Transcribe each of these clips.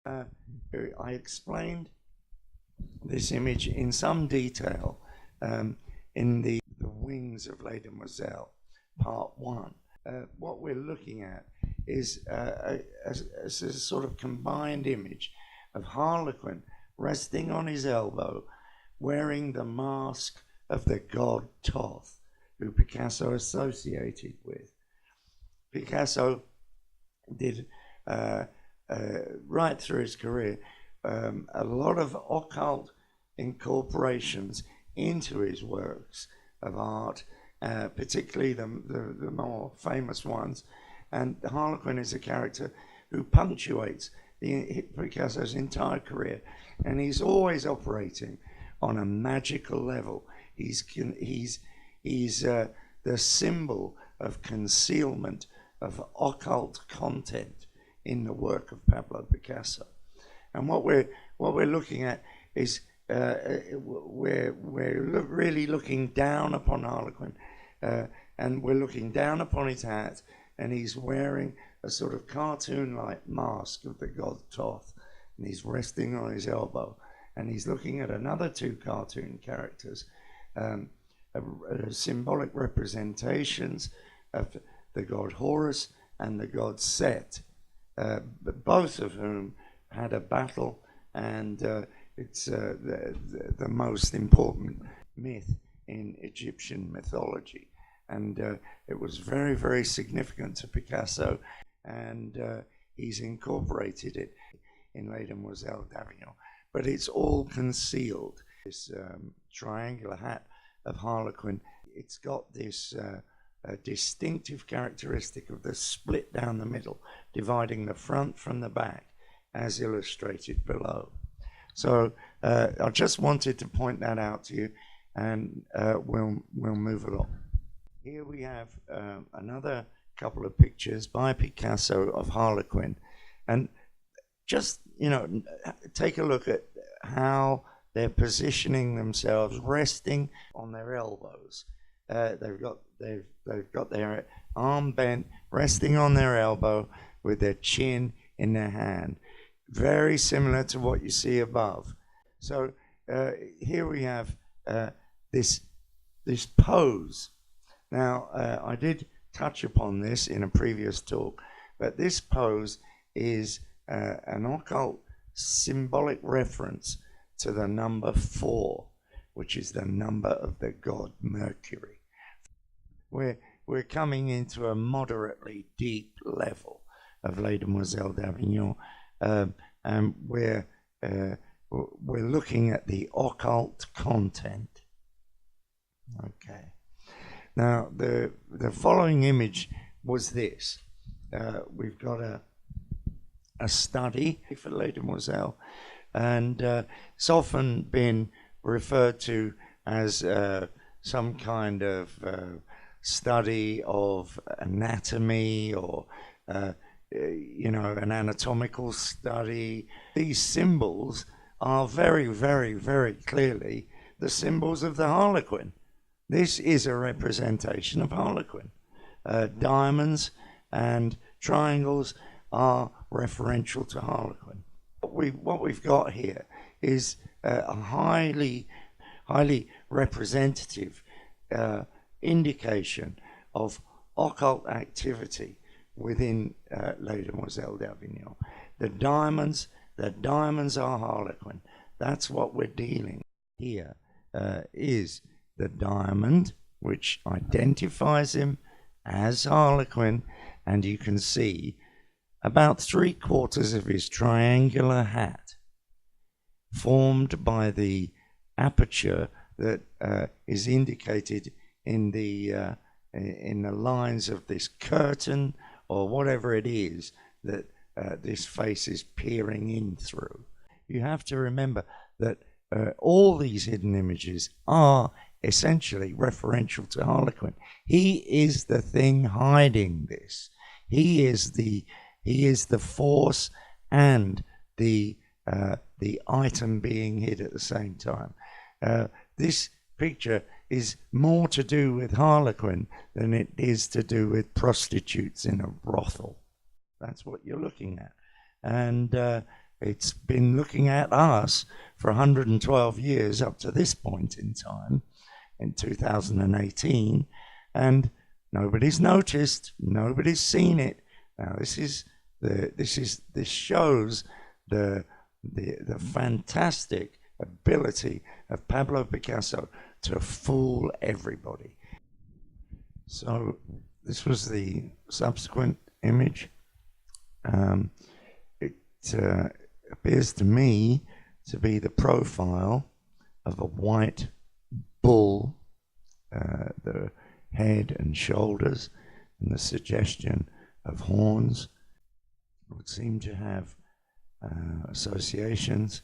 I explained this image in some detail in the Wings of Les Demoiselles, Part 1. What we're looking at is a sort of combined image of Harlequin resting on his elbow, wearing the mask of the god Thoth, who Picasso associated with. Picasso did, right through his career, a lot of occult incorporations into his works of art, particularly the more famous ones. And Harlequin is a character who punctuates Picasso's entire career, and he's always operating on a magical level. He's the symbol of concealment of occult content in the work of Pablo Picasso. And what we're looking at is we're really looking down upon Harlequin, and we're looking down upon his hat, and he's wearing a sort of cartoon-like mask of the god Thoth, and he's resting on his elbow, and he's looking at another two cartoon characters, symbolic representations of the god Horus and the god Set, both of whom had a battle, and it's the most important myth in Egyptian mythology. And it was very, very significant to Picasso, and he's incorporated it in Les Demoiselles d'Avignon. But it's all concealed. This triangular hat of Harlequin, it's got this distinctive characteristic of the split down the middle, dividing the front from the back, as illustrated below. So I just wanted to point that out to you, and we'll move along. Here we have another couple of pictures by Picasso of Harlequin, and just, you know, take a look at how they're positioning themselves, resting on their elbows. They've got their arm bent, resting on their elbow with their chin in their hand. Very similar to what you see above. So here we have this pose. Now, I did touch upon this in a previous talk, but this pose is an occult symbolic reference to the number 4, which is the number of the god Mercury. We're coming into a moderately deep level of Les Demoiselles d'Avignon, and we're looking at the occult content. Okay. Now, the following image was this. We've got a study for Les Demoiselles, and it's often been referred to as some kind of study of anatomy, or you know, an anatomical study. These symbols are very, very, very clearly the symbols of the Harlequin. This is a representation of Harlequin. Diamonds and triangles are referential to Harlequin. What we've got here is a highly representative indication of occult activity within Les Demoiselles d'Avignon. The diamonds are Harlequin. That's what we're dealing here. Is the diamond, which identifies him as Harlequin, and you can see about 3/4 of his triangular hat formed by the aperture that is indicated in the lines of this curtain, or whatever it is that this face is peering in through. You have to remember that all these hidden images are essentially referential to Harlequin. He is the thing hiding this. He is the force and the item being hid at the same time. This picture is more to do with Harlequin than it is to do with prostitutes in a brothel. That's what you're looking at. And it's been looking at us for 112 years up to this point in time, in 2018, and nobody's noticed, nobody's seen it. Now this shows the fantastic ability of Pablo Picasso to fool everybody. So this was the subsequent image. It appears to me to be the profile of a white bull, the head and shoulders, and the suggestion of horns would seem to have associations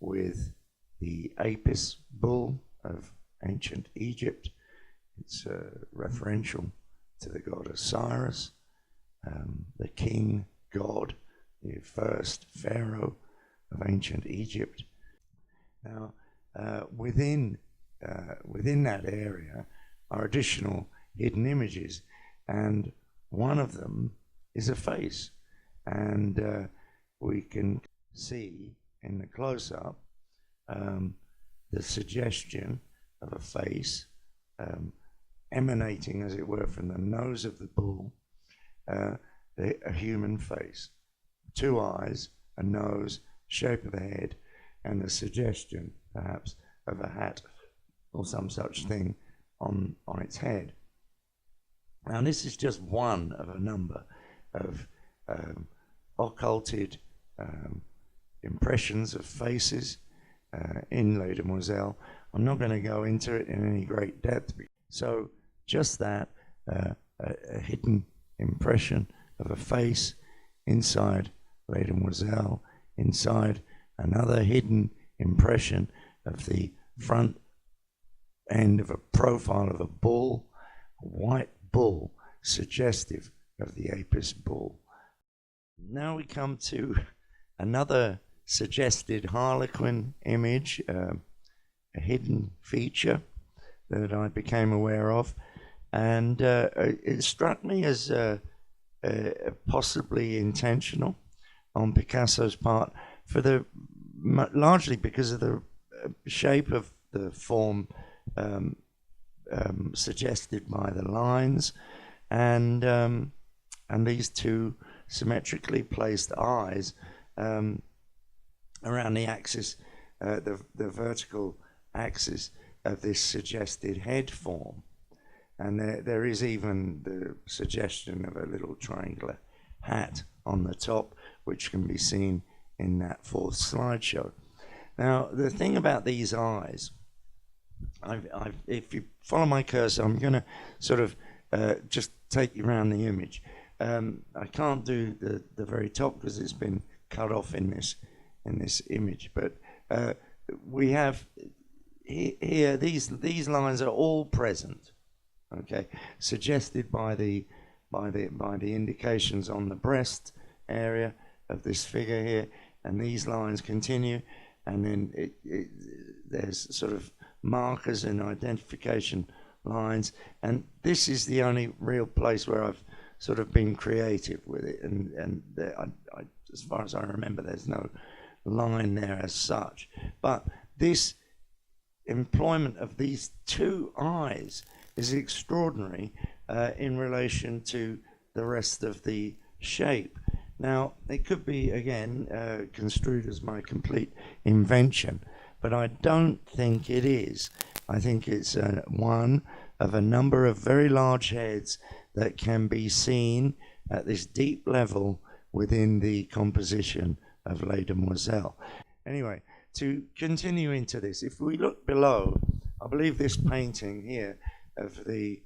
with the Apis bull of ancient Egypt. It's referential to the god Osiris, the king god, the first pharaoh of ancient Egypt. Now, within that area are additional hidden images, and one of them is a face, and we can see in the close-up the suggestion of a face emanating, as it were, from the nose of the bull, a human face, 2 eyes, a nose, shape of the head, and the suggestion, perhaps, of a hat or some such thing on its head. Now, this is just one of a number of occulted impressions of faces in Les Demoiselles. I'm not going to go into it in any great depth. So just that, a hidden impression of a face inside Les Demoiselles, inside another hidden impression of the front end of a profile of a bull, a white bull, suggestive of the Apis bull. Now we come to another suggested Harlequin image, a hidden feature that I became aware of, and it struck me as possibly intentional on Picasso's part, largely because of the shape of the form suggested by the lines, and these two symmetrically placed eyes around the axis, the vertical axis of this suggested head form. And there is even the suggestion of a little triangular hat on the top, which can be seen in that fourth slideshow. Now, the thing about these eyes, if you follow my cursor, I'm going to sort of just take you around the image. I can't do the very top because it's been cut off in this image, but we have here these lines are all present, okay, suggested by the indications on the breast area of this figure here, and these lines continue, and then there's sort of markers and identification lines, and this is the only real place where I've sort of been creative with it, and as far as I remember, there's no line there as such. But this employment of these two eyes is extraordinary in relation to the rest of the shape. Now, it could be, again, construed as my complete invention, but I don't think it is. I think it's one of a number of very large heads that can be seen at this deep level within the composition of Les Demoiselles. Anyway, to continue into this, if we look below, I believe this painting here of the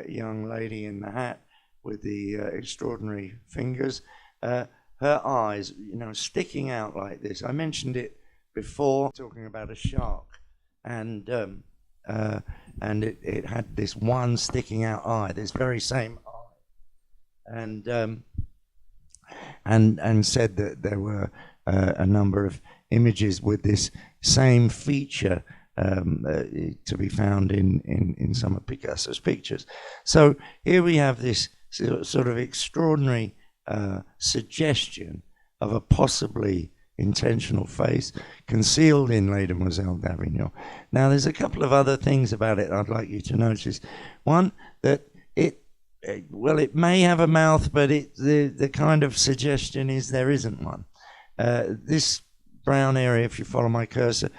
young lady in the hat with the extraordinary fingers, her eyes, sticking out like this. I mentioned it before, talking about a shark, and it had this one sticking out eye, this very same eye, and said that there were a number of images with this same feature to be found in some of Picasso's pictures. So here we have this sort of extraordinary suggestion of a possibly intentional face concealed in Les Demoiselles d'Avignon. Now, there's a couple of other things about it I'd like you to notice. One, that it may have a mouth, but the kind of suggestion is there isn't one. This brown area, if you follow my cursor,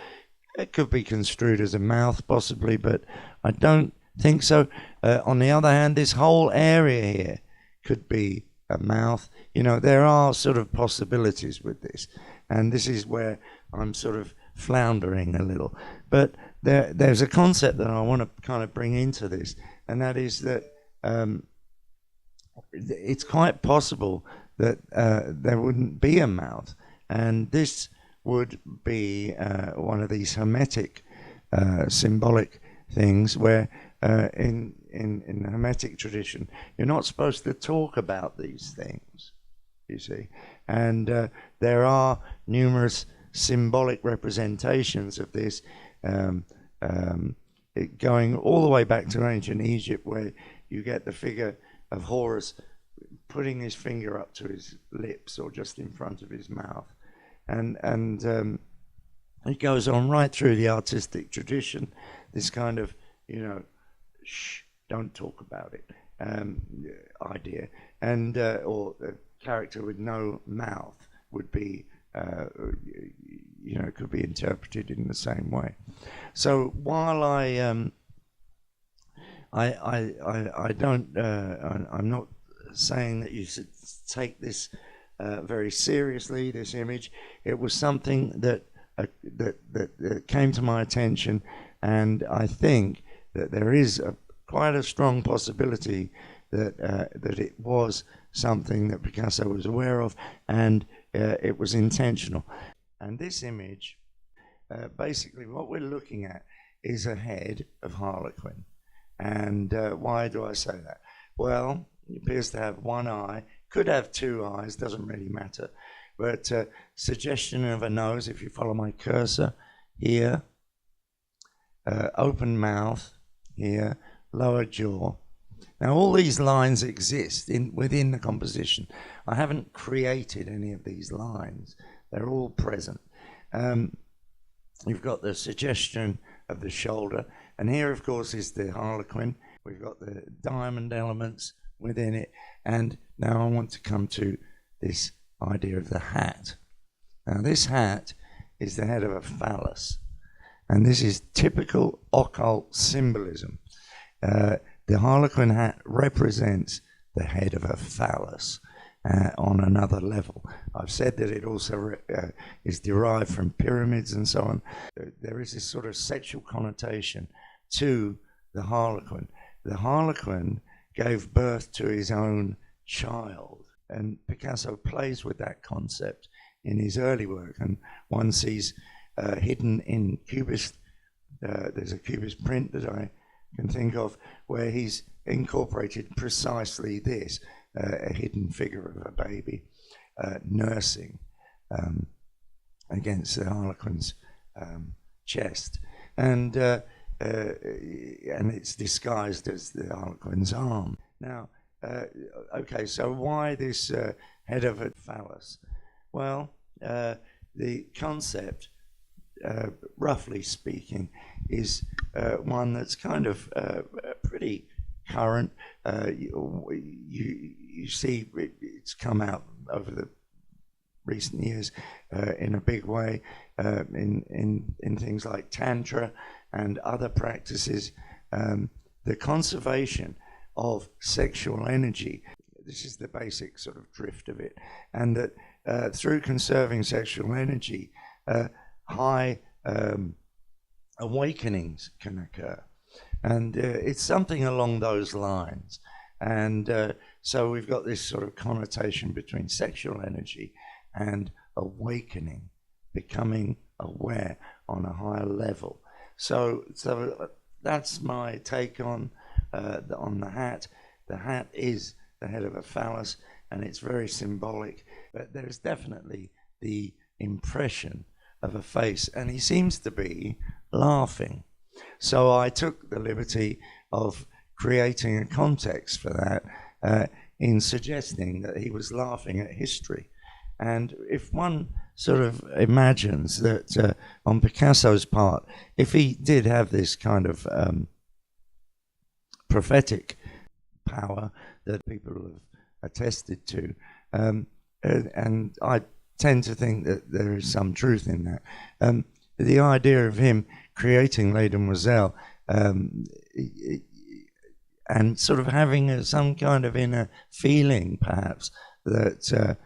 it could be construed as a mouth, possibly, but I don't think so. On the other hand, this whole area here could be a mouth. You know, there are sort of possibilities with this, and this is where I'm sort of floundering a little. But there's a concept that I want to kind of bring into this, and that is that it's quite possible that there wouldn't be a mouth, and this would be one of these hermetic symbolic things where in the hermetic tradition you're not supposed to talk about these things, you see, and there are numerous symbolic representations of this, going all the way back to ancient Egypt, where you get the figure of Horus putting his finger up to his lips or just in front of his mouth, and it goes on right through the artistic tradition, this kind of, you know, shh, don't talk about it idea, and or a character with no mouth would be, you know, could be interpreted in the same way. So while I'm not saying that you should take this very seriously, this image. It was something that came to my attention, and I think that there is quite a strong possibility that it was something that Picasso was aware of, and it was intentional. And this image, basically what we're looking at is a head of Harlequin. And why do I say that? Well, he appears to have one eye, could have two eyes, doesn't really matter. But suggestion of a nose, if you follow my cursor here, open mouth here, lower jaw. Now all these lines exist within the composition. I haven't created any of these lines. They're all present. You've got the suggestion of the shoulder, and here of course is the Harlequin. We've got the diamond elements within it, and now I want to come to this idea of the hat. Now this hat is the head of a phallus, and this is typical occult symbolism. The Harlequin hat represents the head of a phallus on another level. I've said that it also is derived from pyramids and so on. There is this sort of sexual connotation to the Harlequin. The Harlequin gave birth to his own child, and Picasso plays with that concept in his early work, and one sees hidden in Cubist, there's a Cubist print that I can think of where he's incorporated precisely this, a hidden figure of a baby nursing against the Harlequin's chest, and it's disguised as the Harlequin's arm. Now, okay, so why this head of a phallus? Well, the concept, roughly speaking, is one that's kind of pretty current. You see it's come out over the recent years in a big way in things like Tantra and other practices. The conservation of sexual energy, this is the basic sort of drift of it, and that through conserving sexual energy, high awakenings can occur, and it's something along those lines. And so we've got this sort of connotation between sexual energy and awakening, becoming aware on a higher level. So that's my take on the hat. The hat is the head of a phallus, and it's very symbolic, but there's definitely the impression of a face, and he seems to be laughing. So I took the liberty of creating a context for that in suggesting that he was laughing at history. And if one sort of imagines that on Picasso's part, if he did have this kind of prophetic power that people have attested to, and I tend to think that there is some truth in that. The idea of him creating Les Demoiselles and sort of having some kind of inner feeling, perhaps, that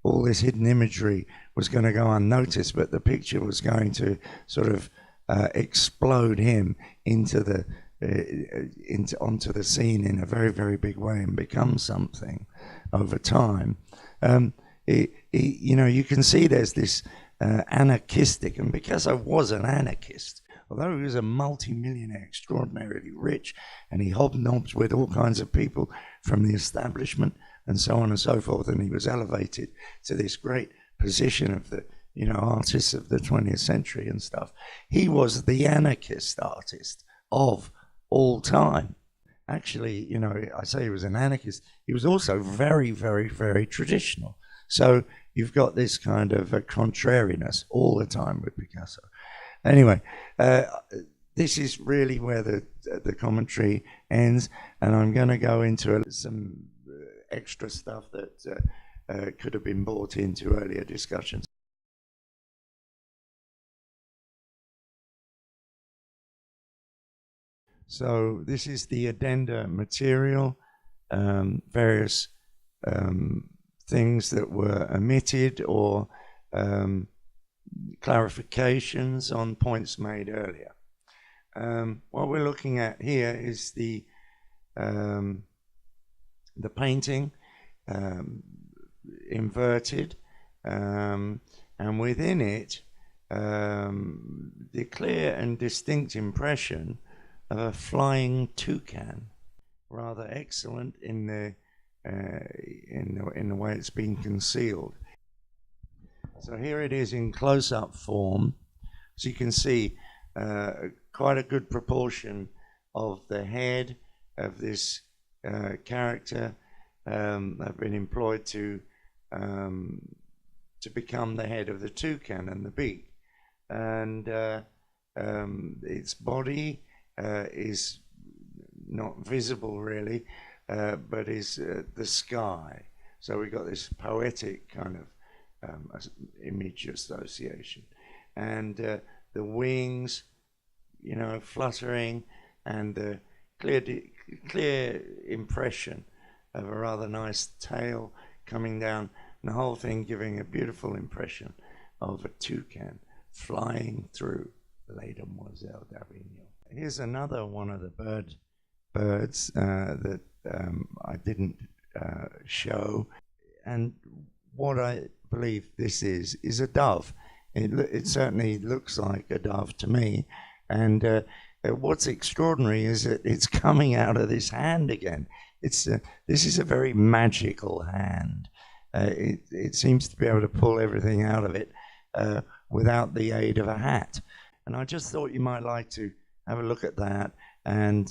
all this hidden imagery was going to go unnoticed, but the picture was going to sort of explode him into onto the scene in a very, very big way and become something over time. You can see there's this anarchistic, and Picasso was an anarchist, although he was a multi-millionaire, extraordinarily rich, and he hobnobbed with all kinds of people from the establishment and so on and so forth, and he was elevated to this great position of the artists of the 20th century and stuff. He was the anarchist artist of all time. Actually, I say he was an anarchist, he was also very, very, very traditional. So you've got this kind of a contrariness all the time with Picasso. Anyway, this is really where the commentary ends, and I'm going to go into some extra stuff that could have been brought into earlier discussions. So this is the addenda material, various things that were omitted or clarifications on points made earlier. What we're looking at here is the painting inverted, and within it the clear and distinct impression of a flying toucan, rather excellent in the way it's been concealed. So here it is in close-up form. So you can see quite a good proportion of the head of this character have been employed to become the head of the toucan and the beak, and its body is not visible really, but is the sky. So we've got this poetic kind of image association, and the wings, fluttering, and the clear impression of a rather nice tail coming down, and the whole thing giving a beautiful impression of a toucan flying through Les Demoiselles d'Avignon. Here's another one of the birds that I didn't show, and what I believe this is a dove. It certainly looks like a dove to me, and what's extraordinary is that it's coming out of this hand again. This is a very magical hand. It seems to be able to pull everything out of it without the aid of a hat, and I just thought you might like to have a look at that. And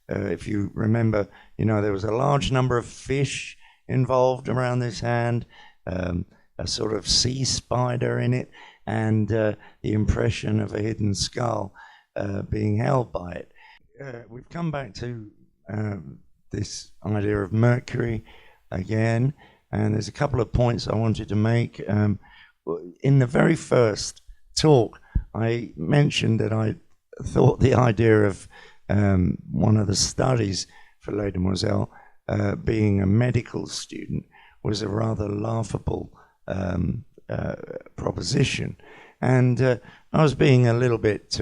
if you remember, there was a large number of fish involved around this hand, a sort of sea spider in it, and the impression of a hidden skull being held by it. We've come back to this idea of Mercury again, and there's a couple of points I wanted to make. In the very first talk, I mentioned that I thought the idea of one of the studies for Les Demoiselles being a medical student was a rather laughable proposition, and I was being a little bit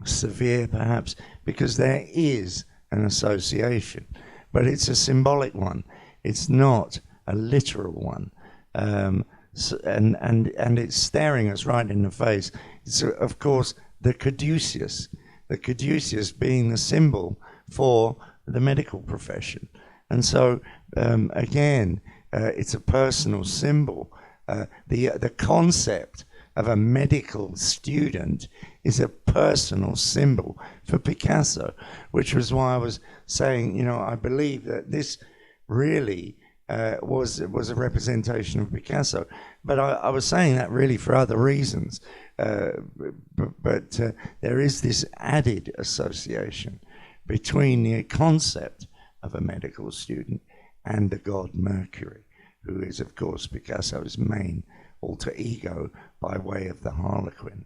severe perhaps, because there is an association, but it's a symbolic one. It's not a literal one, and it's staring us right in the face. It's of course the caduceus being the symbol for the medical profession, and so again it's a personal symbol. The concept of a medical student is a personal symbol for Picasso, which was why I was saying, I believe that this really was a representation of Picasso. But I was saying that really for other reasons. But there is this added association between the concept of a medical student and the god Mercury, who is, of course, Picasso's main alter ego by way of the Harlequin.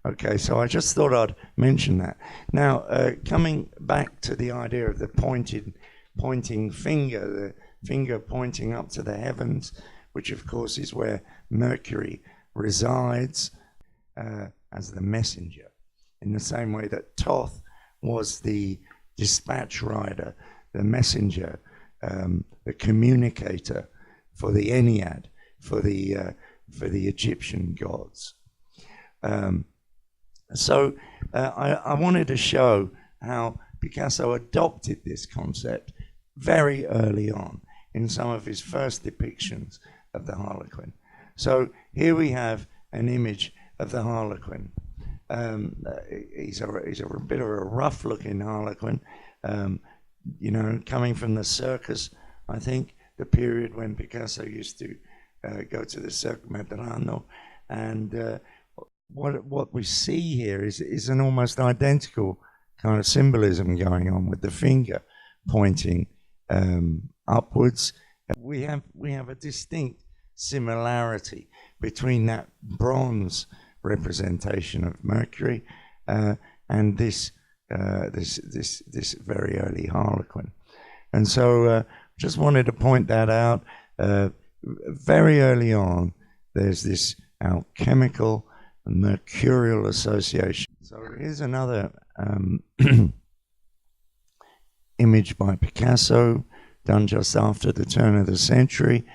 Okay, so I just thought I'd mention that. Now, coming back to the idea of the pointing finger, the finger pointing up to the heavens, which of course is where Mercury resides as the messenger, in the same way that Thoth was the dispatch rider, the messenger, the communicator for the Ennead, for the Egyptian gods. So I wanted to show how Picasso adopted this concept very early on in some of his first depictions of the Harlequin. So here we have an image of the Harlequin. He's a bit of a rough-looking Harlequin, you know, coming from the circus, I think, the period when Picasso used to go to the Cirque Medrano, and what we see here is an almost identical kind of symbolism going on with the finger pointing upwards. We have a distinct similarity between that bronze representation of Mercury and this very early Harlequin. And so just wanted to point that out. Very early on, there's this alchemical and mercurial association. So here's another image by Picasso, done just after the turn of the century,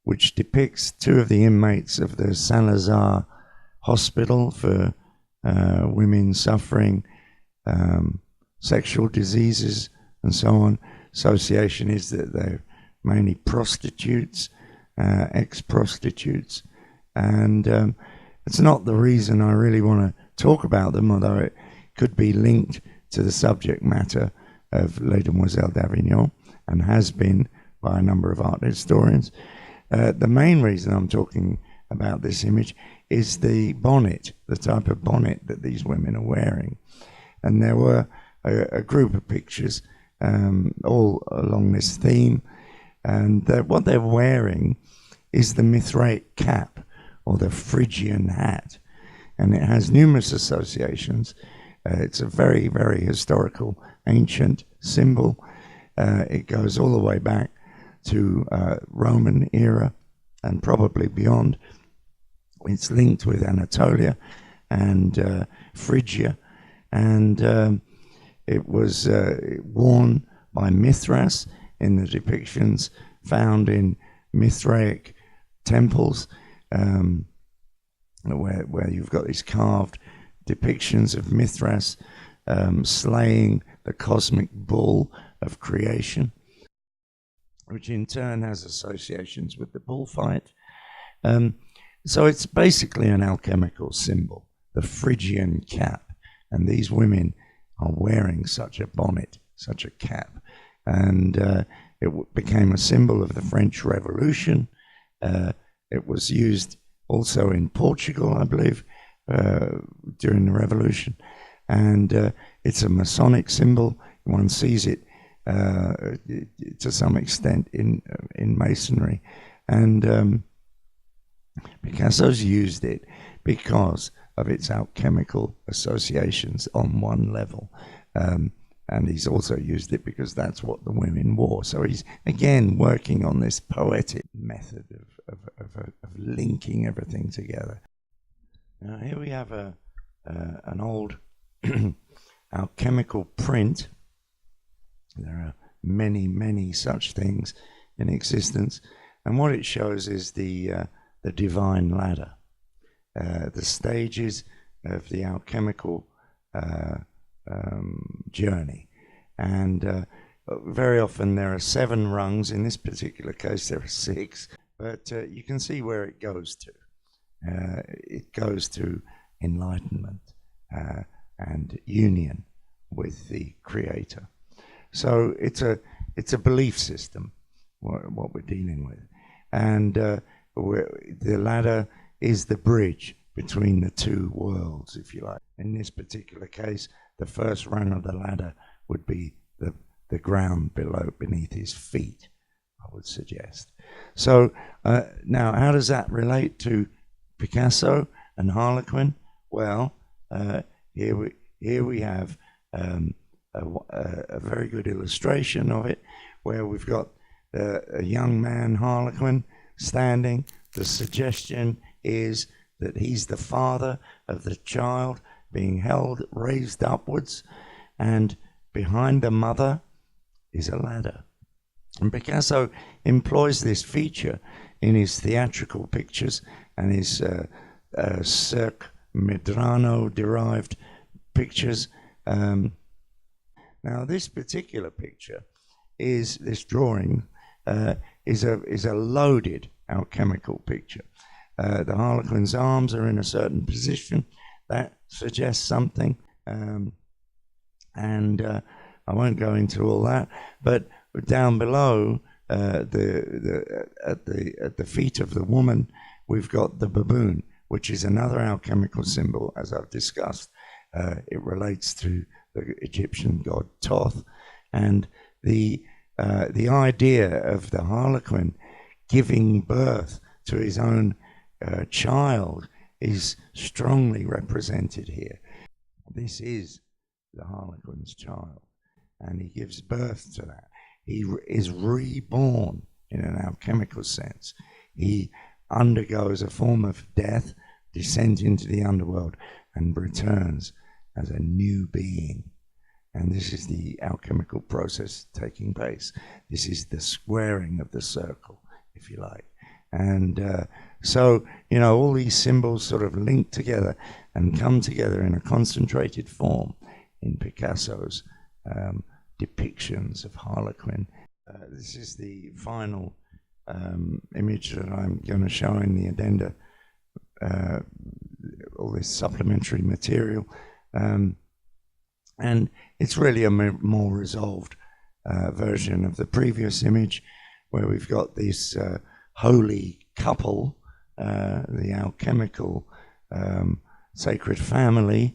which depicts two of the inmates of the Saint-Lazare Hospital for women suffering sexual diseases and so on. Association is that they're mainly prostitutes, ex-prostitutes, and it's not the reason I really want to talk about them, although it could be linked to the subject matter of Les Demoiselles d'Avignon, and has been by a number of art historians. The main reason I'm talking about this image is the bonnet, the type of bonnet that these women are wearing. And there were a group of pictures all along this theme, and what they're wearing is the Mithraic cap, or the Phrygian hat, and it has numerous associations. It's a very, very historical, ancient symbol. It goes all the way back to Roman era and probably beyond. It's linked with Anatolia and Phrygia, and it was worn by Mithras in the depictions found in Mithraic temples, where you've got these carved depictions of Mithras slaying the cosmic bull of creation, which in turn has associations with the bullfight. So it's basically an alchemical symbol, the Phrygian cap, and these women are wearing such a bonnet, such a cap, and it became a symbol of the French Revolution. It was used also in Portugal, I believe, during the Revolution, and it's a Masonic symbol. One sees it to some extent in Masonry, and Picasso's used it because of its alchemical associations on one level, and he's also used it because that's what the women wore. So he's again working on this poetic method of linking everything together. Now here we have an old alchemical print. There are many, many such things in existence, and what it shows is the divine ladder, the stages of the alchemical journey, and very often there are 7 rungs. In this particular case there are 6, but you can see where it goes to. It goes to enlightenment and union with the Creator. So it's a belief system, what we're dealing with. And the ladder is the bridge between the two worlds, if you like. In this particular case, the first rung of the ladder would be the ground beneath his feet, I would suggest. So now, how does that relate to Picasso and Harlequin? Well, here we have a very good illustration of it, where we've got a young man, Harlequin, standing. The suggestion is that he's the father of the child being held, raised upwards, and behind the mother is a ladder. And Picasso employs this feature in his theatrical pictures and his Cirque Medrano-derived pictures. Now, this particular picture this drawing is a loaded alchemical picture. The Harlequin's arms are in a certain position that suggests something, and I won't go into all that. But down below, at the feet of the woman, we've got the baboon, which is another alchemical symbol, as I've discussed. It relates to the Egyptian god Thoth, and the idea of the Harlequin giving birth to his own child is strongly represented here. This is the Harlequin's child, and he gives birth to that. He is reborn in an alchemical sense. He undergoes a form of death, descent into the underworld, and returns as a new being. And this is the alchemical process taking place. This is the squaring of the circle, if you like. And so, all these symbols sort of link together and come together in a concentrated form in Picasso's depictions of Harlequin. This is the final image that I'm going to show in the addenda, all this supplementary material. And it's really a more resolved version of the previous image, where we've got this holy couple, the alchemical sacred family,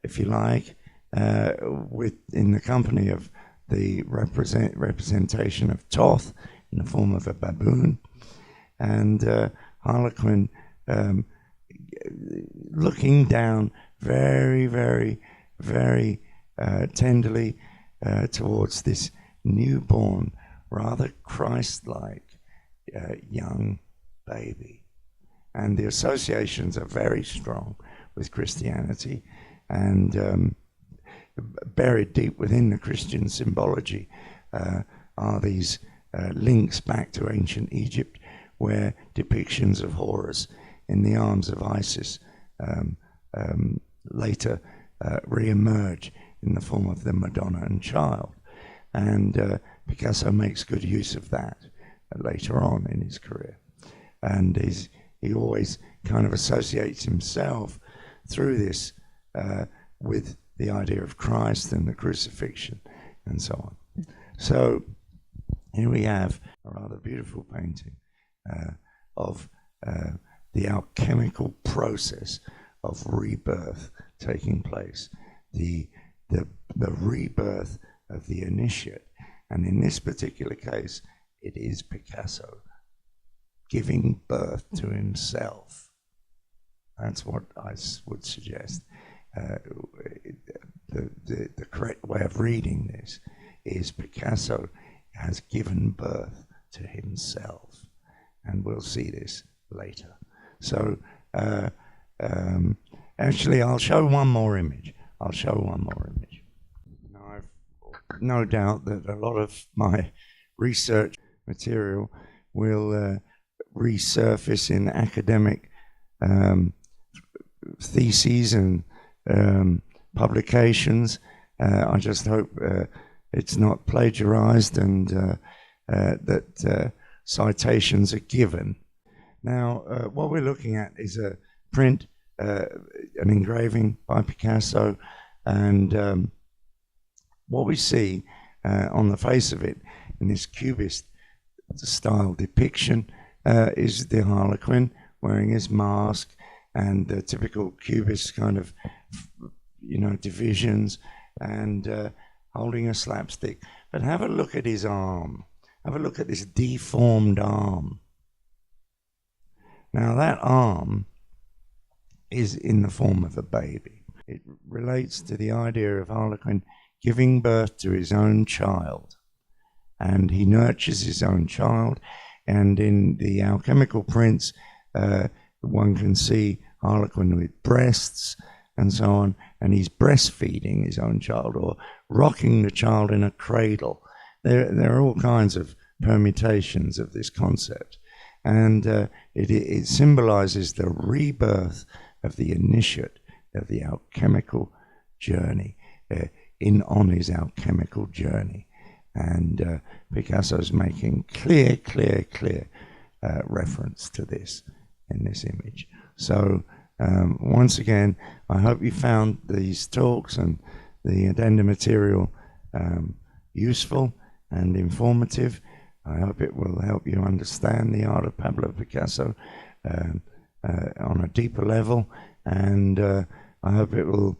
if you like, in the company of the representation of Thoth in the form of a baboon, and Harlequin looking down very, very, very tenderly towards this newborn, rather Christ-like young baby. And the associations are very strong with Christianity, and buried deep within the Christian symbology are these links back to ancient Egypt, where depictions of Horus in the arms of Isis later re-emerge in the form of the Madonna and Child. And Picasso makes good use of that later on in his career. And he always kind of associates himself through this with the idea of Christ and the crucifixion and so on. So here we have a rather beautiful painting of the alchemical process of rebirth taking place, the rebirth of the initiate. And in this particular case, it is Picasso giving birth to himself. That's what I would suggest. The correct way of reading this is Picasso has given birth to himself. And we'll see this later. So actually, I'll show one more image. Now, I've no doubt that a lot of my research material will resurface in academic theses and publications. I just hope it's not plagiarized and that citations are given. Now, what we're looking at is a print, an engraving by Picasso, and what we see on the face of it in this Cubist style depiction is the Harlequin wearing his mask and the typical Cubist kind of, divisions, and holding a slapstick. But have a look at his arm. Have a look at this deformed arm. Now that arm is in the form of a baby. It relates to the idea of Harlequin giving birth to his own child. And he nurtures his own child. And in the alchemical prints, one can see Harlequin with breasts and so on. And he's breastfeeding his own child or rocking the child in a cradle. There are all kinds of permutations of this concept. And it symbolizes the rebirth of the initiate of the alchemical journey, on his alchemical journey. And Picasso's making clear reference to this in this image. So once again, I hope you found these talks and the addenda material useful and informative. I hope it will help you understand the art of Pablo Picasso on a deeper level, and I hope it will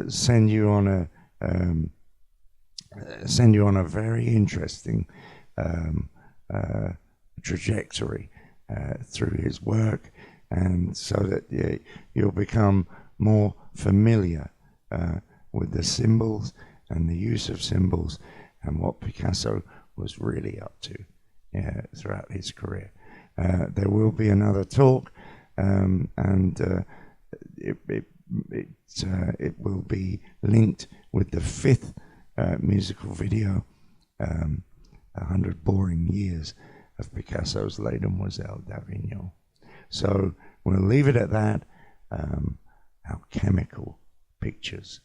send you on a very interesting trajectory through his work, and so that you'll become more familiar with the symbols and the use of symbols and what Picasso was really up to throughout his career. There will be another talk, and it will be linked with the 5th musical video, 100 Boring Years of Picasso's Les Demoiselles d'Avignon. So we'll leave it at that. Alchemical pictures.